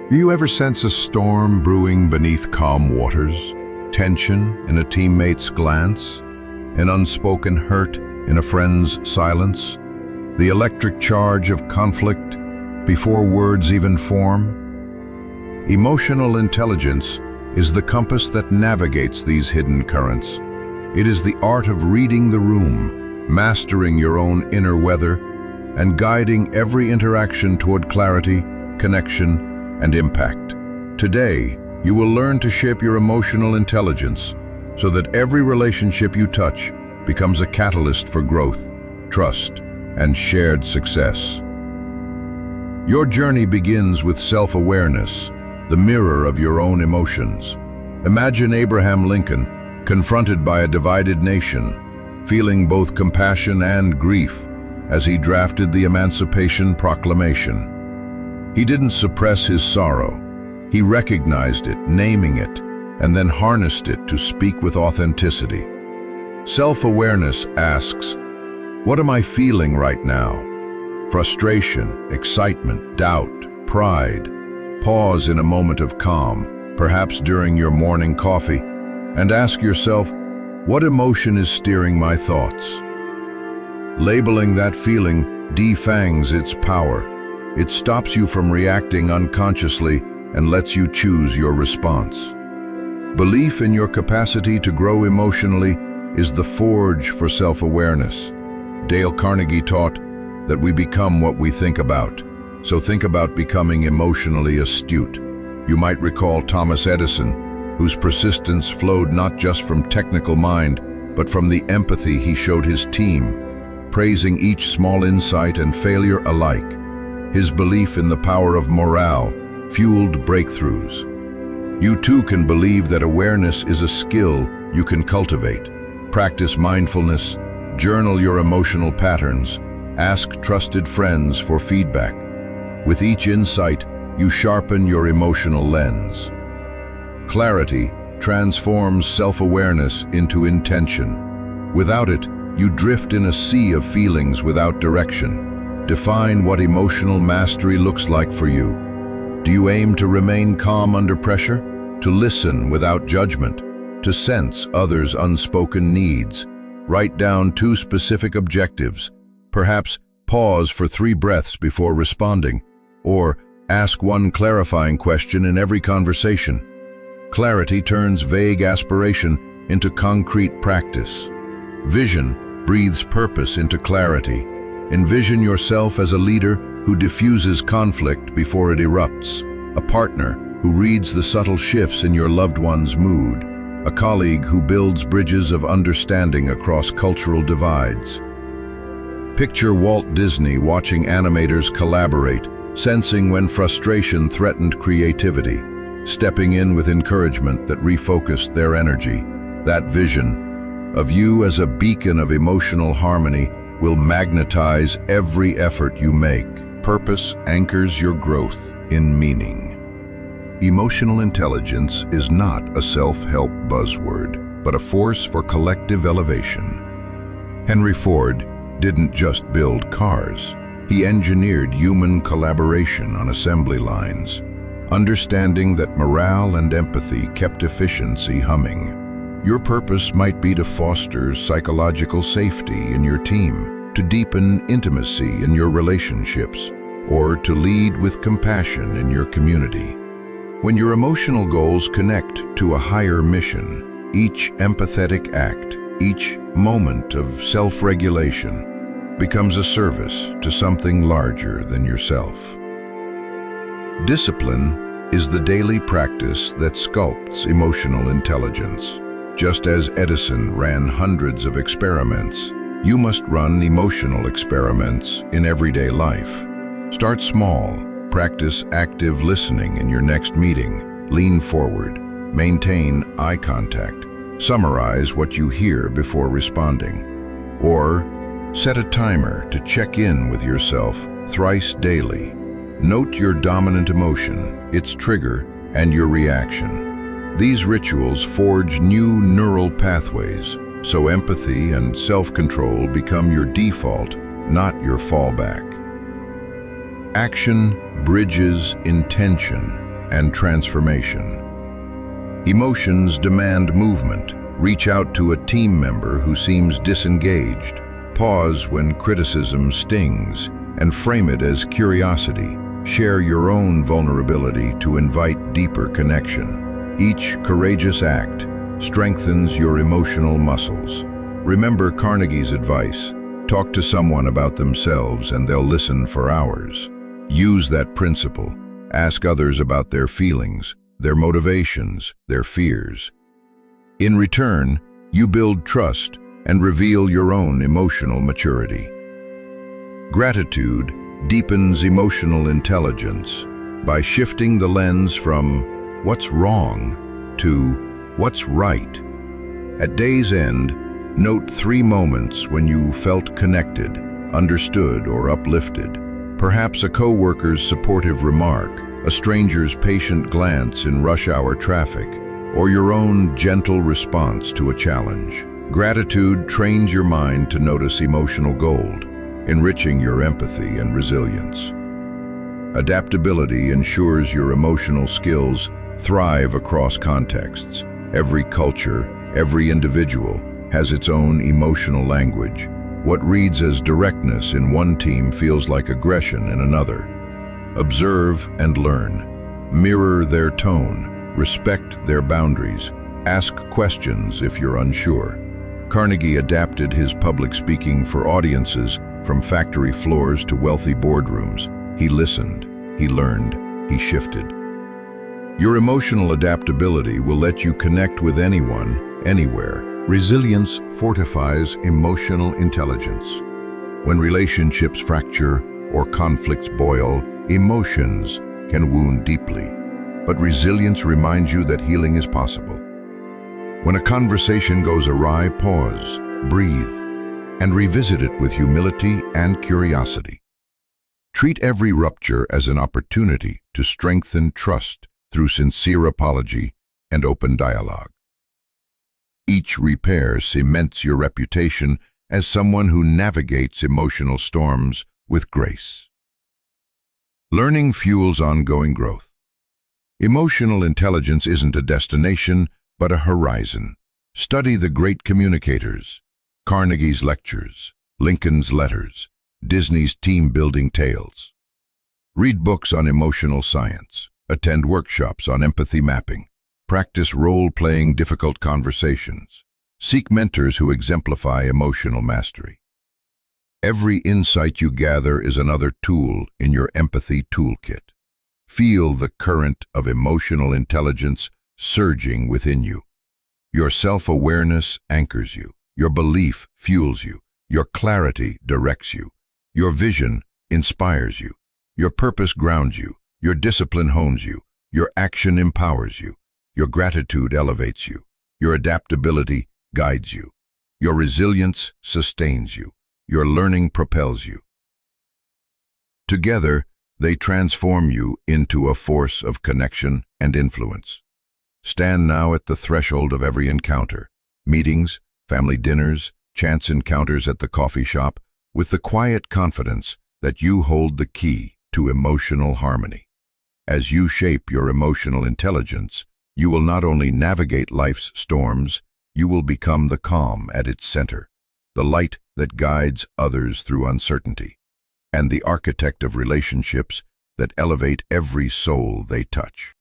Do you ever sense a storm brewing beneath calm waters? Tension in a teammate's glance? An unspoken hurt in a friend's silence? The electric charge of conflict before words even form? Emotional intelligence is the compass that navigates these hidden currents. It is the art of reading the room, mastering your own inner weather, and guiding every interaction toward clarity, connection, and impact. Today, you will learn to shape your emotional intelligence so that every relationship you touch becomes a catalyst for growth, trust, and shared success. Your journey begins with self-awareness, the mirror of your own emotions. Imagine Abraham Lincoln confronted by a divided nation, feeling both compassion and grief as he drafted the Emancipation Proclamation. He didn't suppress his sorrow. He recognized it, naming it, and then harnessed it to speak with authenticity. Self-awareness asks, what am I feeling right now? Frustration, excitement, doubt, pride. Pause in a moment of calm, perhaps during your morning coffee, and ask yourself, what emotion is steering my thoughts? Labeling that feeling defangs its power. It stops you from reacting unconsciously and lets you choose your response. Belief in your capacity to grow emotionally is the forge for self-awareness. Dale Carnegie taught that we become what we think about. So think about becoming emotionally astute. You might recall Thomas Edison, whose persistence flowed not just from technical mind, but from the empathy he showed his team, praising each small insight and failure alike. His belief in the power of morale fueled breakthroughs. You too can believe that awareness is a skill you can cultivate. Practice mindfulness, journal your emotional patterns, ask trusted friends for feedback. With each insight, you sharpen your emotional lens. Clarity transforms self-awareness into intention. Without it, you drift in a sea of feelings without direction. Define what emotional mastery looks like for you. Do you aim to remain calm under pressure? To listen without judgment? To sense others' unspoken needs? Write down 2 specific objectives. Perhaps pause for 3 breaths before responding, or ask 1 clarifying question in every conversation. Clarity turns vague aspiration into concrete practice. Vision breathes purpose into clarity. Envision yourself as a leader who diffuses conflict before it erupts, a partner who reads the subtle shifts in your loved one's mood, a colleague who builds bridges of understanding across cultural divides. Picture Walt Disney watching animators collaborate, sensing when frustration threatened creativity, stepping in with encouragement that refocused their energy. That vision of you as a beacon of emotional harmony will magnetize every effort you make. Purpose anchors your growth in meaning. Emotional intelligence is not a self-help buzzword, but a force for collective elevation. Henry Ford didn't just build cars. He engineered human collaboration on assembly lines, understanding that morale and empathy kept efficiency humming. Your purpose might be to foster psychological safety in your team, to deepen intimacy in your relationships, or to lead with compassion in your community. When your emotional goals connect to a higher mission, each empathetic act, each moment of self-regulation becomes a service to something larger than yourself. Discipline is the daily practice that sculpts emotional intelligence. Just as Edison ran hundreds of experiments, you must run emotional experiments in everyday life. Start small. Practice active listening in your next meeting. Lean forward. Maintain eye contact. Summarize what you hear before responding. Or set a timer to check in with yourself thrice daily. Note your dominant emotion, its trigger, and your reaction. These rituals forge new neural pathways, so empathy and self-control become your default, not your fallback. Action bridges intention. and transformation. Emotions demand movement. Reach out to a team member who seems disengaged. Pause when criticism stings and frame it as curiosity. Share your own vulnerability to invite deeper connection. Each courageous act strengthens your emotional muscles. Remember Carnegie's advice: talk to someone about themselves and they'll listen for hours. Use that principle. Ask others about their feelings, their motivations, their fears. In return, you build trust and reveal your own emotional maturity. Gratitude deepens emotional intelligence by shifting the lens from "what's wrong" to "what's right." At day's end, note 3 moments when you felt connected, understood, or uplifted. Perhaps a coworker's supportive remark, a stranger's patient glance in rush hour traffic, or your own gentle response to a challenge. Gratitude trains your mind to notice emotional gold, enriching your empathy and resilience. Adaptability ensures your emotional skills thrive across contexts. Every culture, every individual has its own emotional language. What reads as directness in one team feels like aggression in another. Observe and learn. Mirror their tone. Respect their boundaries. Ask questions if you're unsure. Carnegie adapted his public speaking for audiences from factory floors to wealthy boardrooms. He listened, he learned, he shifted. Your emotional adaptability will let you connect with anyone, anywhere. Resilience fortifies emotional intelligence. When relationships fracture or conflicts boil, emotions can wound deeply. But resilience reminds you that healing is possible. When a conversation goes awry, pause, breathe, and revisit it with humility and curiosity. Treat every rupture as an opportunity to strengthen trust through sincere apology and open dialogue. Each repair cements your reputation as someone who navigates emotional storms with grace. Learning fuels ongoing growth. Emotional intelligence isn't a destination, but a horizon. Study the great communicators, Carnegie's lectures, Lincoln's letters, Disney's team-building tales. Read books on emotional science, attend workshops on empathy mapping, practice role-playing difficult conversations, seek mentors who exemplify emotional mastery. Every insight you gather is another tool in your empathy toolkit. Feel the current of emotional intelligence surging within you. Your self-awareness anchors you. Your belief fuels you. Your clarity directs you. Your vision inspires you. Your purpose grounds you. Your discipline hones you. Your action empowers you. Your gratitude elevates you. Your adaptability guides you. Your resilience sustains you. Your learning propels you. Together, they transform you into a force of connection and influence. Stand now at the threshold of every encounter, meetings, family dinners, chance encounters at the coffee shop, with the quiet confidence that you hold the key to emotional harmony. As you shape your emotional intelligence, you will not only navigate life's storms, you will become the calm at its center, the light that guides others through uncertainty, and the architect of relationships that elevate every soul they touch.